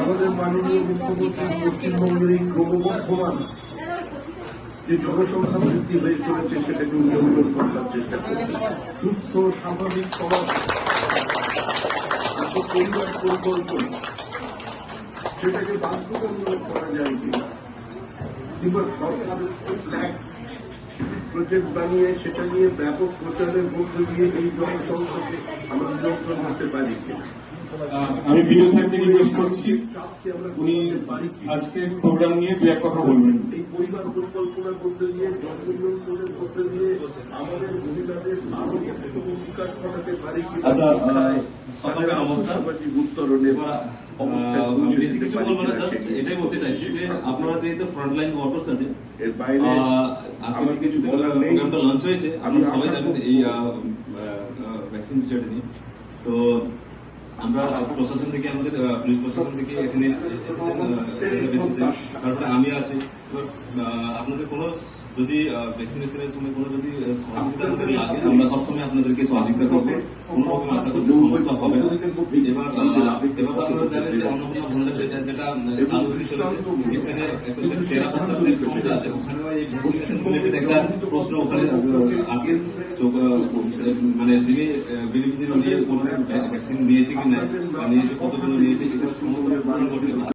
আমাদের মাননীয় মুখ্যমন্ত্রী পশ্চিমবঙ্গের এই ক্রমবর্ধমান যে জনসংখ্যা বৃদ্ধি হয়ে চলেছে সেটাকে নিয়ন্ত্রণ করার চেষ্টা করছে। সুস্থ স্বাভাবিক সমাজ, পরিবার পরিকল্পনা সেটাকে বাধ্যতামূলক করা যায় কিনা, কিংবা সরকার প্রজেক্ট বানিয়ে সেটা নিয়ে ব্যাপক প্রচারের মধ্য দিয়ে এই জনসংখ্যাকে আমরা নিয়ন্ত্রণ করতে পারি কিনা। আমি বিডিও সাহেবকে রিকোয়েস্ট করছি, উনি আজকে প্রোগ্রাম নিয়ে দু এক কথা বলবেন। এই পরিবার পরিকল্পনার মধ্যে দিয়ে জননিয়ন্ত্রণের মধ্যে দিয়ে আমাদের মহিলাদের আরো বিকাশ ঘটাতে পারি কিনা। আচ্ছা, সকলকে নমস্কার। উত্তরণের আমি বেশি কিছু বলবো না, জাস্ট এটাই বলতে চাইছি যে আপনারা যেহেতু ফ্রন্টলাইন ওয়ার্কার্স আছেন, এর বাইরে আজকে কিছু প্রোগ্রামটা লঞ্চ হয়েছে, আপনারা সবাই জানেন এই ভ্যাকসিন বিষয়টা নিয়ে। তো আমরা প্রশাসন থেকে, আমাদের পুলিশ প্রশাসন থেকে এখানে এসেছেন, তারপরে আমি আছি। আপনাদের কোনো যদি ভ্যাকসিনেশনের সময় কোনো যদি সহযোগিতা আমাদের লাগে, আমরা সবসময় আপনাদেরকে সহযোগিতা করবো, কোনো রকম আশা করছি সমস্যা হবে না। এবার আপনারা জানেন যে অন্নপূর্ণা ভান্ডার যেটা চালু হয়ে চলেছে, এখানে টেরাকোটার যে ফর্মটা আছে ওখানেও এই ভ্যাকসিনেশন রিলেটেড একটা প্রশ্ন ওখানে আছে। মানে যিনি বেনিফিশিয়ারি নিয়ে কোনো ভ্যাকসিন নিয়েছে কি না, নিয়েছে কতগুলো নিয়েছে, এটা সমস্ত